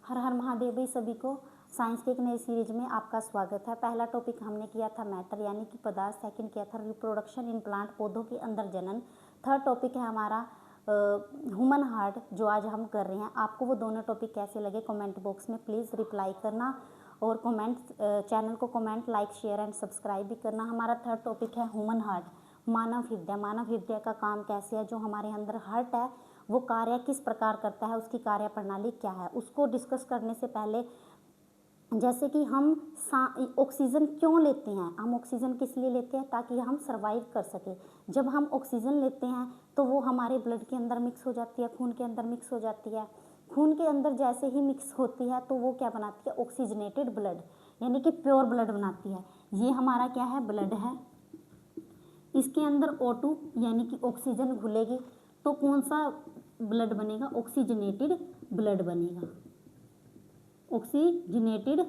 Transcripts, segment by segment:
हर हर महादेव भाई, सभी को साइंस की एक नई सीरीज में आपका स्वागत है। पहला टॉपिक हमने किया था मैटर यानी कि पदार्थ, सेकंड किया था रिप्रोडक्शन इन प्लांट, पौधों के अंदर जनन। थर्ड टॉपिक है हमारा ह्यूमन हार्ट, जो आज हम कर रहे हैं। आपको वो दोनों टॉपिक कैसे लगे कमेंट बॉक्स में प्लीज़ रिप्लाई करना, और चैनल को comment, like, share and subscribe भी करना। हमारा थर्ड टॉपिक है ह्यूमन हार्ट, मानव हृदय। मानव हृदय का काम कैसे है, जो हमारे अंदर हार्ट है वो कार्य किस प्रकार करता है, उसकी कार्य प्रणाली क्या है, उसको डिस्कस करने से पहले जैसे कि हम ऑक्सीजन क्यों लेते हैं, हम ऑक्सीजन किस लिए लेते हैं, ताकि हम सर्वाइव कर सके। जब हम ऑक्सीजन लेते हैं तो वो हमारे ब्लड के अंदर मिक्स हो जाती है, खून के अंदर मिक्स हो जाती है। खून के अंदर जैसे ही मिक्स होती है तो वो क्या बनाती है, ऑक्सीजनेटेड ब्लड यानी कि प्योर ब्लड बनाती है। ये हमारा क्या है, ब्लड है। इसके अंदर O2 यानी कि ऑक्सीजन घुलेगी तो कौन सा ब्लड बनेगा, ऑक्सीजनेटेड ब्लड बनेगा, ऑक्सीजनेटेड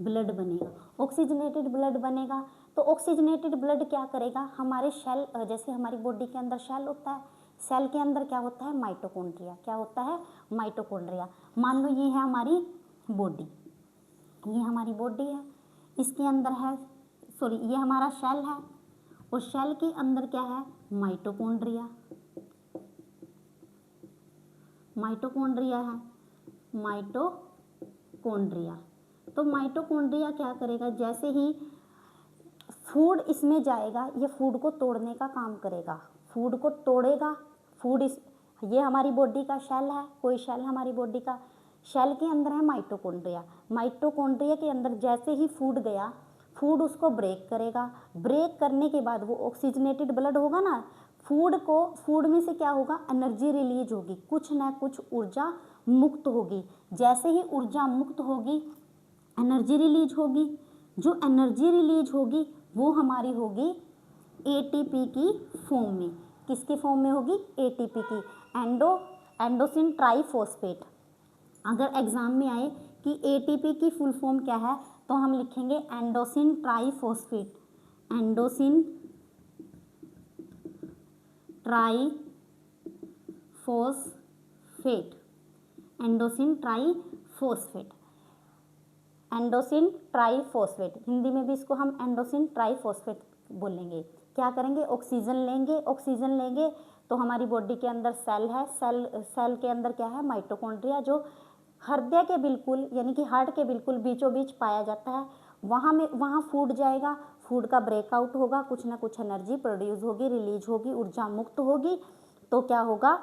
ब्लड बनेगा। ऑक्सीजनेटेड ब्लड बनेगा तो ऑक्सीजनेटेड ब्लड क्या करेगा, हमारे सेल, जैसे हमारी बॉडी के अंदर सेल होता है, सेल के अंदर क्या होता है, माइटोकॉन्ड्रिया। क्या होता है, माइटोकॉन्ड्रिया। मान लो ये है हमारी बॉडी, ये हमारी बॉडी है, इसके अंदर है, सॉरी, ये हमारा सेल है, और सेल के अंदर क्या है, माइटोकॉन्ड्रिया। माइटोकॉन्ड्रिया है, माइटोकॉन्ड्रिया। तो माइटोकॉन्ड्रिया क्या करेगा, जैसे ही फूड इसमें जाएगा, ये फूड को तोड़ने का काम करेगा, फूड को तोड़ेगा। ये हमारी बॉडी का शेल है, कोई शेल हमारी बॉडी का, शेल के अंदर है माइटोकॉन्ड्रिया। माइटोकॉन्ड्रिया के अंदर जैसे ही फूड गया, फूड उसको ब्रेक करेगा। ब्रेक करने के बाद वो ऑक्सीजनेटेड ब्लड होगा ना, फूड में से क्या होगा, एनर्जी रिलीज होगी, कुछ ना कुछ ऊर्जा मुक्त होगी। जैसे ही ऊर्जा मुक्त होगी, एनर्जी रिलीज होगी। जो एनर्जी रिलीज होगी वो हमारी होगी एटीपी की फॉर्म में। किसके फॉर्म में होगी, एटीपी की, एंडोसिन ट्राइफॉस्फेट। अगर एग्जाम में आए कि एटीपी की फुल फॉर्म क्या है, तो हम लिखेंगे adenosine triphosphate, adenosine triphosphate, adenosine triphosphate, adenosine triphosphate. Hindi में भी इसको हम एंडोसिन ट्राइफॉस्फेट बोलेंगे। क्या करेंगे, ऑक्सीजन लेंगे, ऑक्सीजन लेंगे तो हमारी बॉडी के अंदर सेल है, सेल के अंदर क्या है, माइटोकॉन्ड्रिया, जो हृदय के बिल्कुल यानी कि हार्ट के बिल्कुल बीचों बीच पाया जाता है। वहाँ फूड जाएगा, फूड का ब्रेकआउट होगा, कुछ ना कुछ एनर्जी प्रोड्यूस होगी, रिलीज होगी, ऊर्जा मुक्त होगी, तो क्या होगा,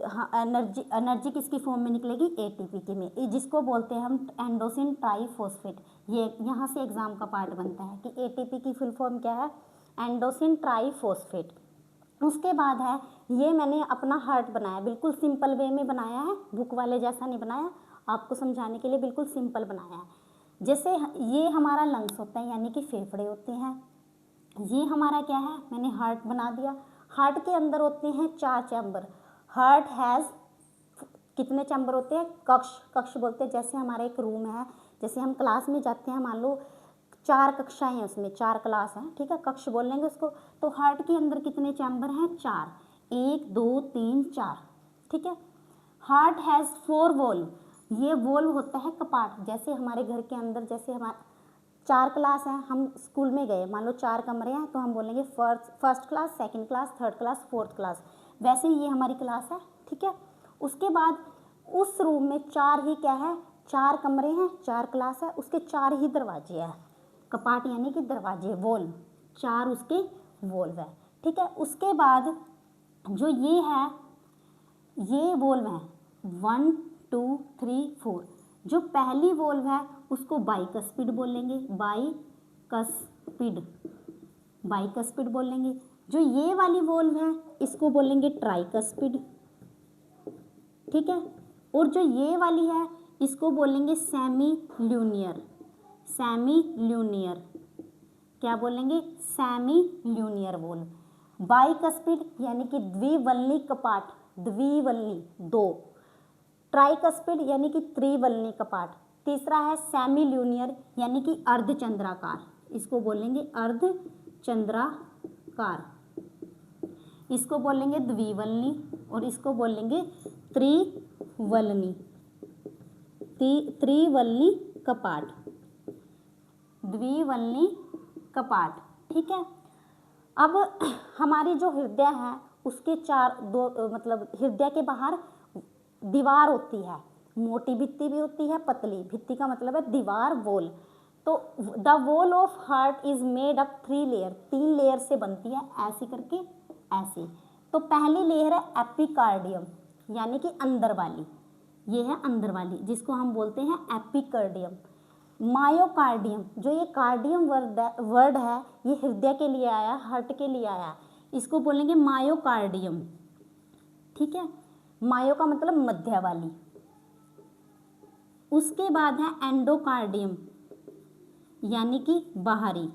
हाँ, एनर्जी किसकी फॉर्म में निकलेगी, एटीपी की में, जिसको बोलते हैं हम एंडोसिन ट्राइफॉस्फेट। ये यहाँ से एग्जाम का पार्ट बनता है कि एटीपी की फुल फॉर्म क्या है, एंडोसिन ट्राइफॉस्फेट। उसके बाद है, ये मैंने अपना हार्ट बनाया, बिल्कुल सिंपल वे में बनाया है, बुक वाले जैसा नहीं बनाया, आपको समझाने के लिए बिल्कुल सिंपल बनाया है। जैसे ये हमारा लंग्स होता है यानी कि फेफड़े होते हैं, ये हमारा क्या है, मैंने हार्ट बना दिया। हार्ट के अंदर होते हैं 4 चैम्बर। हार्ट हैज़ कितने चैम्बर होते हैं, कक्ष बोलते हैं। जैसे हमारा एक रूम है, जैसे हम क्लास में जाते हैं, मान लो 4 कक्षाएं हैं, उसमें 4 क्लास हैं, ठीक है, कक्ष बोल लेंगे उसको। तो हार्ट के अंदर कितने चैम्बर हैं, 4, 1 2 3 4, ठीक है। हार्ट हैज़ 4 वॉल्व, ये वॉल्व होता है कपाट। जैसे हमारे घर के अंदर, जैसे हमारे 4 क्लास हैं, हम स्कूल में गए, मान लो 4 कमरे हैं, तो हम बोलेंगे first class, second class, third class, fourth class. वैसे ही ये हमारी क्लास है, ठीक है। उसके बाद उस रूम में 4 ही क्या है, 4 कमरे हैं, 4 क्लास है, उसके 4 ही दरवाजे हैं, कपाट यानी कि दरवाजे, वॉल्व, 4 उसके वॉल्व है, ठीक है। उसके बाद जो ये है, ये वॉल्व है 1 2 3 4। जो पहली वॉल्व है उसको बाइकस्पिड बोलेंगे, बाइकस्पिड बोलेंगे। जो ये वाली वॉल्व है इसको बोलेंगे ट्राइकस्पिड, ठीक है। और जो ये वाली है इसको बोलेंगे सेमी ल्यूनियर, क्या बोलेंगे, सेमी ल्यूनियर वॉल्व। बाइकस्पिड यानी कि द्विवल्ली कपाट, द्विवल्ली 2। ट्राइकस्पिड यानी कि त्रिवल्ली कपाट। तीसरा है सेमी ल्यूनियर यानी कि अर्धचंद्राकार, इसको बोलेंगे अर्धचंद्राकार, इसको बोलेंगे द्विवल्ली, और इसको बोलेंगे त्रिवल्ली, त्रिवल्ली कपाट, द्विवल्ली कपाट। ठीक है, अब हमारी जो हृदय है उसके मतलब हृदय के बाहर दीवार होती है, मोटी भित्ति भी होती है, पतली भित्ति का मतलब है दीवार, वॉल। तो the wall of heart is made up 3 layer, 3 layer से बनती है, ऐसी करके ऐसी। तो पहली लेयर है एपिकार्डियम, यानी कि अंदर वाली, ये है अंदर वाली, जिसको हम बोलते हैं एपिकार्डियम। मायोकार्डियम, जो ये कार्डियम वर्ड है ये हृदय के लिए आया, हार्ट के लिए आया, इसको बोलेंगे मायोकार्डियम। ठीक है, मायो का मतलब मध्य वाली। उसके बाद है एंडोकार्डियम, यानी कि बाहरी।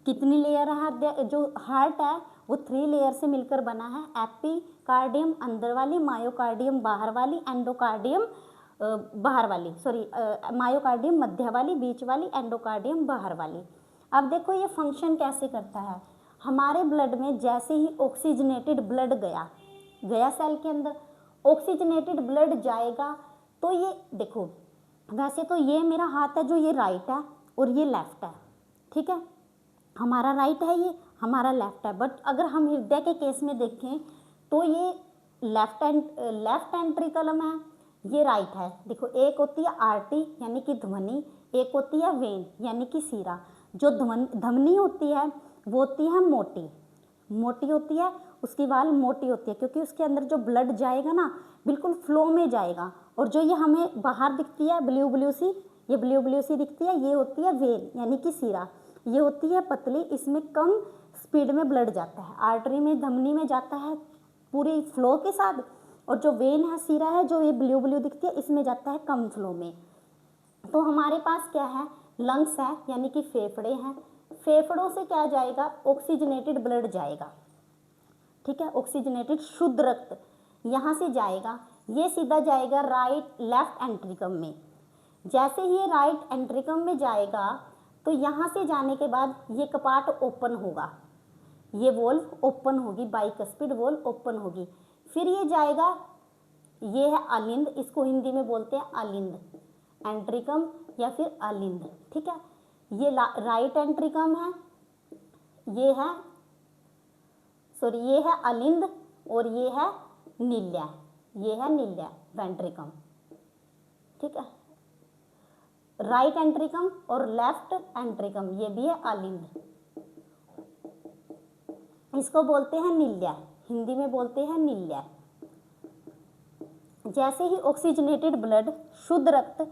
कितनी लेयर है हृदय, जो हार्ट है वो 3 लेयर से मिलकर बना है, एपिकार्डियम अंदर वाली, मायोकार्डियम बाहर वाली, एंडोकार्डियम बाहर वाली, सॉरी मायोकार्डियम मध्य वाली, बीच वाली, एंडोकार्डियम बाहर वाली। अब देखो ये फंक्शन कैसे करता है। हमारे ब्लड में जैसे ही ऑक्सीजनेटेड ब्लड गया सेल के अंदर, ऑक्सीजनेटेड ब्लड जाएगा तो ये देखो, वैसे तो ये मेरा हाथ है जो ये राइट है और ये लेफ्ट है, ठीक है, हमारा राइट है, ये हमारा लेफ्ट है। बट अगर हम हृदय के केस में देखें तो ये लेफ्ट एंट्रिकलम है, ये राइट है। देखो एक होती है आर्टरी यानी कि ध्वनि, एक होती है वेन यानी कि सीरा। जो धमनी होती है वो होती है मोटी होती है, उसकी वाल मोटी होती है, क्योंकि उसके अंदर जो ब्लड जाएगा ना बिल्कुल फ्लो में जाएगा। और जो ये हमें बाहर दिखती है ब्लू सी, ये ब्लू सी दिखती है, ये होती है वेन यानी कि सीरा। ये होती है पतली, इसमें कम स्पीड में ब्लड जाता है। आर्टरी में, धमनी में जाता है पूरी फ्लो के साथ, और जो वेन है, सीरा है, जो ये ब्लू दिखती है, इसमें जाता है कम फ्लो में। तो हमारे पास क्या है, लंग्स है यानी कि फेफड़े हैं। फेफड़ों से क्या जाएगा, ऑक्सीजनेटेड ब्लड जाएगा, ठीक है, ऑक्सीजनेटेड शुद्ध रक्त यहाँ से जाएगा, ये सीधा जाएगा लेफ्ट एंट्रिकम में। जैसे ही ये राइट एंट्रिकम में जाएगा तो यहाँ से जाने के बाद ये कपाट ओपन होगा, ये वॉल्व ओपन होगी, बाइकस्पिड वॉल्व ओपन होगी। फिर ये जाएगा, ये है अलिंद, इसको हिंदी में बोलते हैं अलिंद, एंट्रिकम या फिर अलिंद, ठीक है। ये राइट एंट्रिकम है, ये है अलिंद, और ये है नील्या, वेंट्रिकम, ठीक है। राइट एंट्रिकम और लेफ्ट एंट्रिकम, ये भी है अलिंद, इसको बोलते हैं नील्या, हिंदी में बोलते हैं नील्या। जैसे ही ऑक्सीजनेटेड ब्लड, शुद्ध रक्त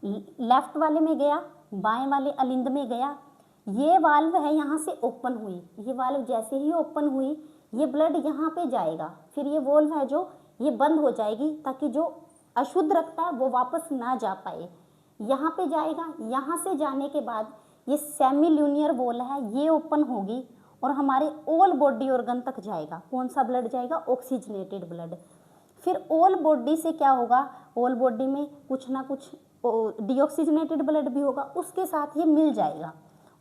लेफ्ट वाले में गया, बाएं वाले अलिंद में गया, ये वाल्व है यहाँ से ओपन हुई, ये वाल्व जैसे ही ओपन हुई ये ब्लड यहाँ पे जाएगा, फिर ये वॉल्व है जो ये बंद हो जाएगी ताकि जो अशुद्ध रक्त है वो वापस ना जा पाए, यहाँ पे जाएगा। यहाँ से जाने के बाद ये सेमील्यूनियर वॉल है, ये ओपन होगी और हमारे ऑल बॉडी ऑर्गन तक जाएगा। कौन सा ब्लड जाएगा, ऑक्सीजनेटेड ब्लड। फिर ऑल बॉडी से क्या होगा, ऑल बॉडी में कुछ ना कुछ डीऑक्सीजनेटेड ब्लड भी होगा, उसके साथ ये मिल जाएगा।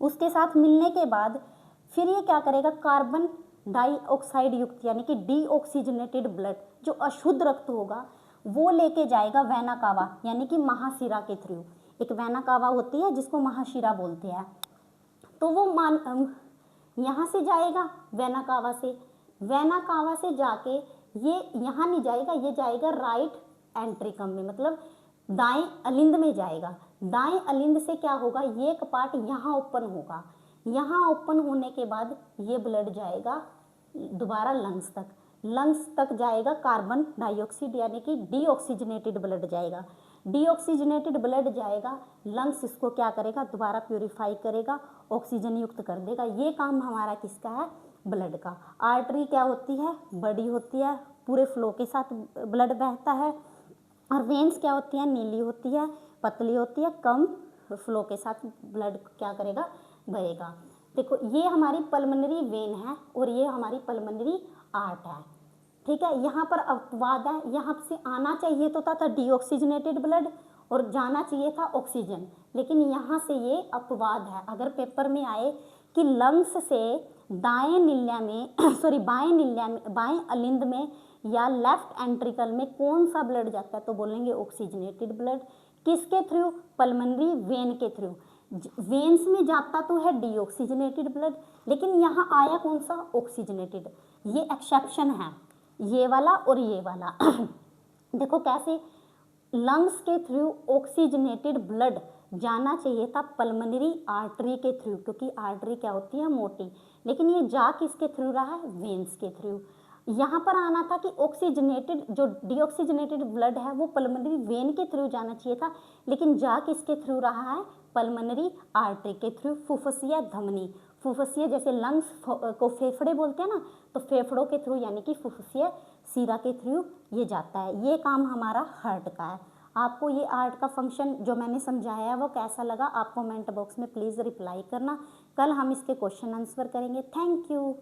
उसके साथ मिलने के बाद फिर ये क्या करेगा, कार्बन डाइऑक्साइड युक्त यानी कि डीऑक्सीजनेटेड ब्लड, जो अशुद्ध रक्त होगा वो लेके जाएगा वेना कावा यानी कि महाशिरा के थ्रू। एक वेना कावा होती है जिसको महाशिरा बोलते हैं। तो वो यहाँ से जाएगा वेना कावा से जाके ये यहाँ नहीं जाएगा, ये जाएगा राइट एंट्रिकम में, मतलब दाएं अलिंद में जाएगा। दाएं अलिंद से क्या होगा, ये कपाट यहाँ ओपन होगा, यहाँ ओपन होने के बाद ये ब्लड जाएगा दोबारा लंग्स तक जाएगा। कार्बन डाइऑक्साइड यानी कि डीऑक्सीजनेटेड ब्लड जाएगा, डीऑक्सीजनेटेड ब्लड जाएगा, लंग्स इसको क्या करेगा, दोबारा प्यूरिफाई करेगा, ऑक्सीजन युक्त कर देगा। ये काम हमारा किसका है, ब्लड का। आर्टरी क्या होती है, बड़ी होती है, पूरे फ्लो के साथ ब्लड बहता है। और वेन्स क्या होती है, नीली होती है, पतली होती है, कम फ्लो के साथ ब्लड क्या करेगा, बहेगा। देखो ये हमारी पल्मोनरी वेन है और ये हमारी पल्मोनरी आर्ट है, ठीक है। यहाँ पर अपवाद है, यहाँ से आना चाहिए तो था डीऑक्सीजनेटेड ब्लड और जाना चाहिए था ऑक्सीजन, लेकिन यहाँ से ये अपवाद है। अगर पेपर में आए कि लंग्स से बाएं अलिंद में या लेफ्ट एंट्रिकल में कौन सा ब्लड जाता है, तो बोलेंगे ऑक्सीजनेटेड ब्लड। किसके थ्रू, पल्मोनरी वेन के थ्रू। वेन्स में जाता तो है डीऑक्सीजनेटेड ब्लड, लेकिन यहाँ आया कौन सा, ऑक्सीजनेटेड। ये एक्सेप्शन है, ये वाला और ये वाला। देखो कैसे, लंग्स के थ्रू ऑक्सीजनेटेड ब्लड जाना चाहिए था पल्मोनरी आर्टरी के थ्रू, क्योंकि आर्टरी क्या होती है, मोटी, लेकिन ये जा किसके थ्रू रहा है, वेन्स के थ्रू। यहाँ पर आना था कि ऑक्सीजनेटेड, जो डीऑक्सीजनेटेड ब्लड है वो पल्मोनरी वेन के थ्रू जाना चाहिए था, लेकिन जा किसके थ्रू रहा है, पल्मोनरी आर्टरी के थ्रू। फुफ्फुसिया धमनी, फुफ्फुसिया जैसे लंग्स को फेफड़े बोलते हैं ना, तो फेफड़ों के थ्रू यानी कि फुफ्फुसिया सीरा के थ्रू ये जाता है। ये काम हमारा हार्ट का है। आपको ये आर्ट का फंक्शन जो मैंने समझाया है वो कैसा लगा, आप कमेंट बॉक्स में प्लीज़ रिप्लाई करना। कल हम इसके क्वेश्चन आंसर करेंगे। Thank you.